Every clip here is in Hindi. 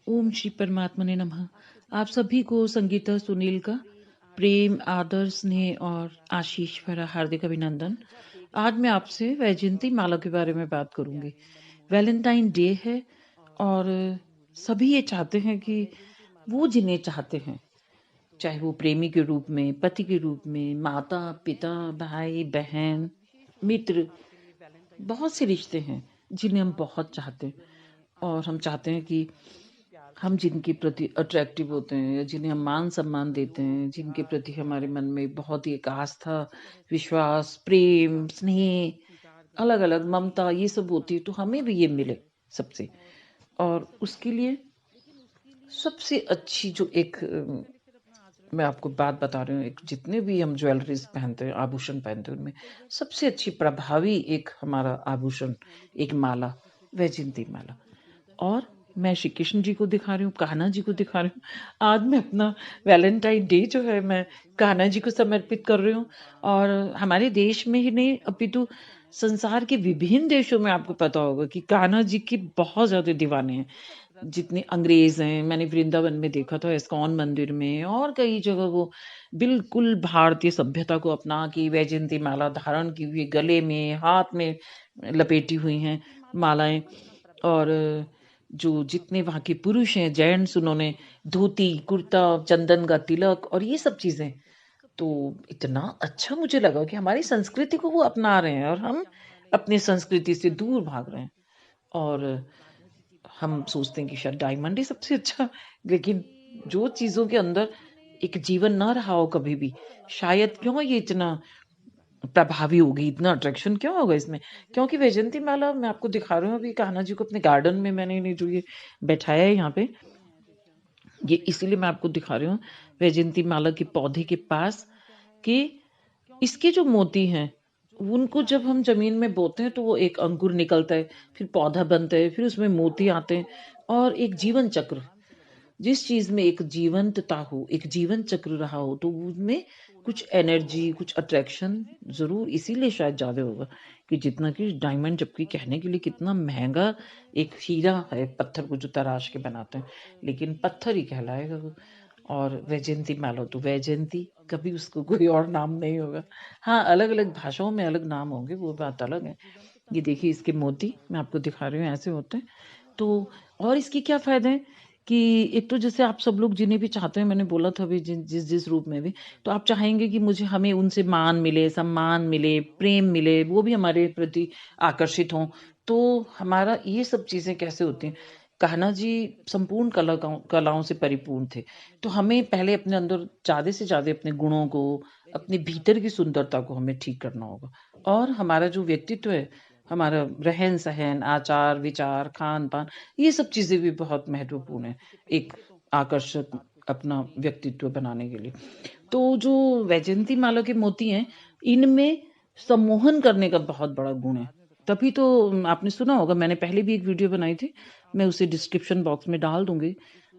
ओम श्री परमात्मने नमः। आप सभी को संगीता सुनील का प्रेम, आदर, स्नेह और आशीष भरा हार्दिक अभिनंदन। आज मैं आपसे वैजयंती माला के बारे में बात करूंगी। वैलेंटाइन डे है और सभी ये चाहते हैं कि वो जिन्हें चाहते हैं, चाहे वो प्रेमी के रूप में, पति के रूप में, माता पिता, भाई बहन, मित्र, बहुत से रिश्ते हैं जिन्हें हम बहुत चाहते हैं। और हम चाहते हैं कि हम जिनके प्रति अट्रैक्टिव होते हैं या जिन्हें हम मान सम्मान देते हैं, जिनके प्रति हमारे मन में बहुत ही एक आस्था, विश्वास, प्रेम, स्नेह, अलग अलग ममता, ये सब होती है, तो हमें भी ये मिले सबसे। और उसके लिए सबसे अच्छी जो एक मैं आपको बात बता रही हूँ, एक जितने भी हम ज्वेलरीज पहनते हैं, आभूषण पहनते हैं, उनमें सबसे अच्छी प्रभावी एक हमारा आभूषण, एक माला, वैजयंती माला। और मैं श्री कृष्ण जी को दिखा रही हूँ, कान्हा जी को दिखा रही हूँ। आज मैं अपना वैलेंटाइन डे जो है मैं कान्हा जी को समर्पित कर रही हूँ। और हमारे देश में ही नहीं अपितु संसार के विभिन्न देशों में आपको पता होगा कि कान्हा जी के बहुत ज्यादा दीवाने हैं। जितने अंग्रेज हैं, मैंने वृंदावन में देखा था, इस्कॉन मंदिर में और कई जगह, वो बिल्कुल भारतीय सभ्यता को अपना के वैजयंती माला धारण की हुई, गले में, हाथ में लपेटी हुई हैं मालाएं। और जो जितने वहाँ के पुरुष हैं, जेंट्स, उन्होंने धोती, कुर्ता, चंदन का तिलक और ये सब चीजें। तो इतना अच्छा मुझे लगा कि हमारी संस्कृति को वो अपना रहे हैं और हम अपनी संस्कृति से दूर भाग रहे हैं। और हम सोचते हैं कि शायद डायमंड ही सबसे अच्छा, लेकिन जो चीजों के अंदर एक जीवन ना रहा हो कभी भी, शायद क्यों ये इतना प्रभावी होगी, इतना अट्रैक्शन क्यों होगा इसमें। क्योंकि वैजयंती माला मैं आपको दिखा रही हूँ अभी, कान्हा जी को अपने गार्डन में मैंने इन्हें जो ये बैठाया है यहाँ पे, ये इसीलिए मैं आपको दिखा रही हूँ वैजयंती माला के पौधे के पास, कि इसके जो मोती हैं उनको जब हम जमीन में बोते हैं तो वो एक अंकुर निकलता है, फिर पौधा बनता है, फिर उसमें मोती आते हैं और एक जीवन चक्र। जिस चीज में एक जीवंतता हो, एक जीवन चक्र रहा हो, तो उसमें कुछ एनर्जी, कुछ अट्रैक्शन जरूर इसीलिए शायद ज्यादा होगा कि जितना कि डायमंड, जबकि कहने के लिए कितना महंगा एक हीरा है, पत्थर को जो तराश के बनाते हैं, लेकिन पत्थर ही कहलाएगा वो। और वैजयंती माला तो वैजयंती, कभी उसको कोई और नाम नहीं होगा। हाँ, अलग अलग भाषाओं में अलग नाम होंगे, वो बात अलग है। ये देखिए इसके मोती मैं आपको दिखा रही हूँ, ऐसे होते हैं। तो और इसके क्या फायदे हैं कि एक तो जैसे आप सब लोग जिन्हें भी चाहते हैं, मैंने बोला था भी, जिस जिस रूप में भी, तो आप चाहेंगे कि मुझे हमें उनसे मान मिले, सम्मान मिले, प्रेम मिले, वो भी हमारे प्रति आकर्षित हों। तो हमारा ये सब चीजें कैसे होती हैं, कान्हा जी संपूर्ण कलाओं से परिपूर्ण थे। तो हमें पहले अपने अंदर ज्यादा से ज्यादा अपने गुणों को, अपने भीतर की सुंदरता को हमें ठीक करना होगा। और हमारा जो व्यक्तित्व है, हमारा रहन सहन, आचार विचार, खान पान, ये सब चीजें भी बहुत महत्वपूर्ण है एक आकर्षक अपना व्यक्तित्व बनाने के लिए। तो जो वैजयंती माला के मोती हैं, इनमें सम्मोहन करने का बहुत बड़ा गुण है। तभी तो आपने सुना होगा, मैंने पहले भी एक वीडियो बनाई थी, मैं उसे डिस्क्रिप्शन बॉक्स में डाल दूंगी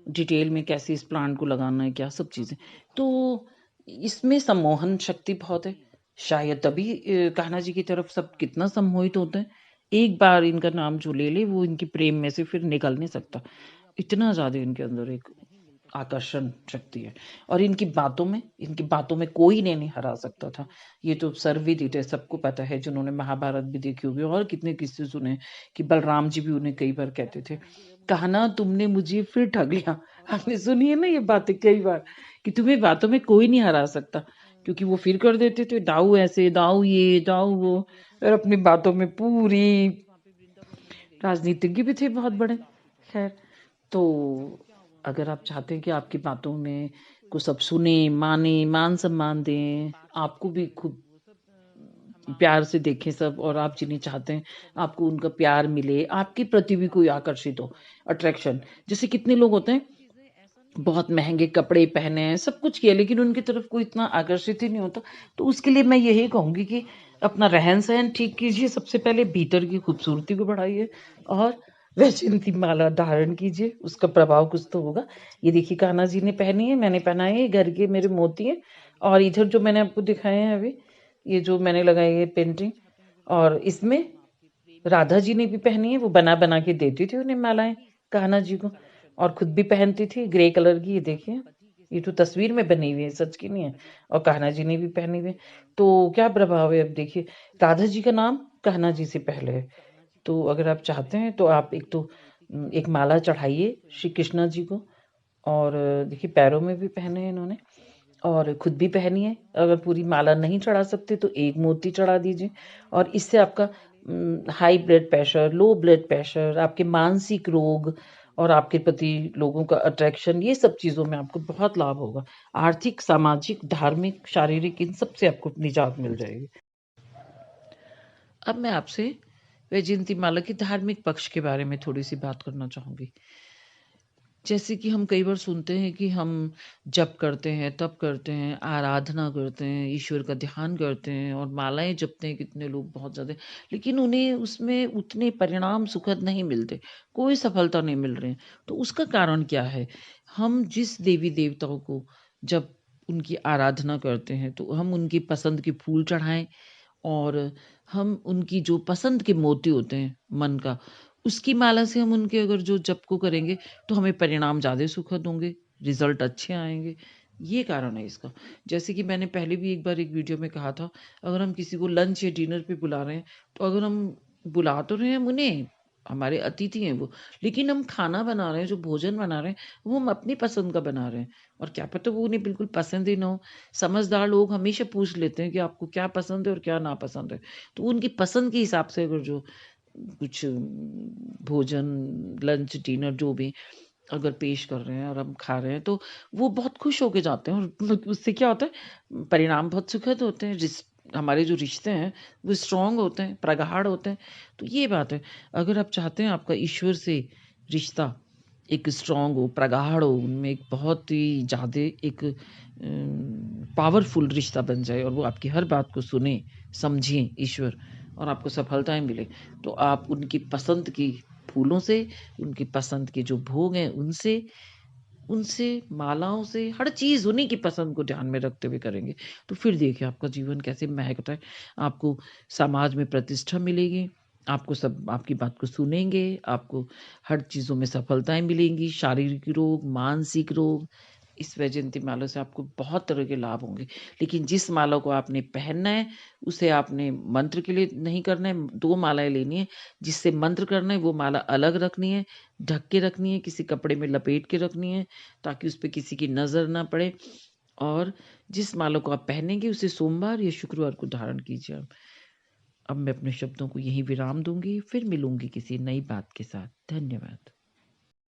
डिटेल में, कैसे इस प्लांट को लगाना है, क्या सब चीजें। तो इसमें सम्मोहन शक्ति बहुत है। शायद तभी कान्हा जी की तरफ सब कितना सम्मोहित होते हैं। एक बार इनका नाम जो ले ले, वो इनके प्रेम में से फिर निकल नहीं सकता। इतना ज्यादा इनके अंदर एक आकर्षण शक्ति है। और इनकी बातों में कोई नहीं हरा सकता था। ये तो सर्वविदित है, सबको पता है, जिन्होंने महाभारत भी देखी होगी और कितने किस्से सुने हैं, कि बलराम जी भी उन्हें कई बार कहते थे, कहना तुमने मुझे फिर ठग लिया। आपने सुनी है ना ये बातें कई बार, कि तुम्हें बातों में कोई नहीं हरा सकता, क्योंकि वो फिर कर देते थे दाऊ ऐसे, दाऊ ये, दाऊ वो, और अपनी बातों में पूरी, राजनीतिज्ञ भी थे बहुत बड़े। खैर, तो अगर आप चाहते हैं कि आपकी बातों में को सब सुने, माने, मान सम्मान दें, आपको भी खूब प्यार से देखें सब, और आप जिन्हें चाहते हैं आपको उनका प्यार मिले, आपके प्रति भी कोई आकर्षित हो, अट्रैक्शन। जैसे कितने लोग होते हैं बहुत महंगे कपड़े पहने हैं, सब कुछ किया, लेकिन उनकी तरफ कोई इतना आकर्षित ही नहीं होता। तो उसके लिए मैं यही कहूंगी कि अपना रहन सहन ठीक कीजिए, सबसे पहले भीतर की खूबसूरती को बढ़ाइए, और वैजयंती माला धारण कीजिए, उसका प्रभाव कुछ तो होगा। ये देखिए कान्हा जी ने पहनी है, मैंने पहना है, घर के मेरे मोती है। और इधर जो मैंने आपको दिखाए हैं अभी, ये जो मैंने लगाई है पेंटिंग, और इसमें राधा जी ने भी पहनी है, वो बना बना के देती थी उन्हें मालाएं, कान्हा जी को। और खुद भी पहनती थी ग्रे कलर की। ये देखिए, ये तो तस्वीर में बनी हुई है, सच की नहीं है। और कान्हा जी ने भी पहनी हुई है। तो क्या प्रभाव है, अब देखिए, राधा जी का नाम कान्हा जी से पहले है। तो अगर आप चाहते हैं तो आप एक तो एक माला चढ़ाइए श्री कृष्णा जी को। और देखिए, पैरों में भी पहने हैं इन्होंने और खुद भी पहनी है। अगर पूरी माला नहीं चढ़ा सकते तो एक मोती चढ़ा दीजिए। और इससे आपका high blood pressure, low blood pressure, आपके मानसिक रोग और आपके प्रति लोगों का अट्रैक्शन, ये सब चीज़ों में आपको बहुत लाभ होगा। आर्थिक, सामाजिक, धार्मिक, शारीरिक, इन सब से आपको निजात मिल जाएगी। अब मैं आपसे वैजयंती माला के धार्मिक पक्ष के बारे में थोड़ी सी बात करना चाहूँगी। जैसे कि हम कई बार सुनते हैं कि हम जप करते हैं, तप करते हैं, आराधना करते हैं, ईश्वर का ध्यान करते हैं और मालाएँ जपते हैं कितने लोग, बहुत ज़्यादा। लेकिन उन्हें उसमें उतने परिणाम सुखद नहीं मिलते, कोई सफलता नहीं मिल रही है। तो उसका कारण क्या है? हम जिस देवी-देवताओं को जब उनकी आराधना करते हैं, तो हम उनकी पसंद के फूल चढ़ाएँ और हम उनकी जो पसंद के मोती होते हैं मन का, उसकी माला से हम उनके अगर जो जप को करेंगे तो हमें परिणाम ज़्यादा सुखद होंगे, रिज़ल्ट अच्छे आएँगे। ये कारण है इसका। जैसे कि मैंने पहले भी एक बार एक वीडियो में कहा था, अगर हम किसी को लंच या डिनर पे बुला रहे हैं, तो अगर हम बुला तो रहे हैं हम उन्हें, हमारे अतिथि हैं वो, लेकिन हम खाना बना रहे हैं, जो भोजन बना रहे हैं, वो हम अपनी पसंद का बना रहे हैं और क्या पता वो उन्हें बिल्कुल पसंद ही ना हो। समझदार लोग हमेशा पूछ लेते हैं कि आपको क्या पसंद है और क्या नापसंद है। तो उनकी पसंद के हिसाब से अगर जो कुछ भोजन, लंच, डिनर जो भी अगर पेश कर रहे हैं और हम खा रहे हैं, तो वो बहुत खुश होके जाते हैं और मतलब उससे क्या होता है, परिणाम बहुत सुखद होते हैं। हमारे जो रिश्ते हैं वो स्ट्रांग होते हैं, प्रगाढ़ होते हैं। तो ये बात है। अगर आप चाहते हैं आपका ईश्वर से रिश्ता एक स्ट्रांग हो, प्रगाढ़ हो, उनमें एक बहुत ही ज़्यादा एक पावरफुल रिश्ता बन जाए और वो आपकी हर बात को सुने, समझें ईश्वर और आपको सफलताएँ मिले, तो आप उनकी पसंद की फूलों से, उनकी पसंद के जो भोग हैं उनसे, उनसे मालाओं से, हर चीज़ उन्हीं की पसंद को ध्यान में रखते हुए करेंगे। तो फिर देखिए आपका जीवन कैसे महकता है। आपको समाज में प्रतिष्ठा मिलेगी, आपको सब आपकी बात को सुनेंगे, आपको हर चीज़ों में सफलताएँ मिलेंगी, शारीरिक रोग, मानसिक रोग, इस वैजयंती माला से आपको बहुत तरह के लाभ होंगे। लेकिन जिस माला को आपने पहनना है, उसे आपने मंत्र के लिए नहीं करना है, 2 मालाएँ लेनी है। जिससे मंत्र करना है वो माला अलग रखनी है, ढक के रखनी है, किसी कपड़े में लपेट के रखनी है, ताकि उस पे किसी की नज़र ना पड़े। और जिस माला को आप पहनेंगे उसे सोमवार या शुक्रवार को धारण कीजिए आप। अब मैं अपने शब्दों को यहीं विराम दूँगी, फिर मिलूँगी किसी नई बात के साथ। धन्यवाद।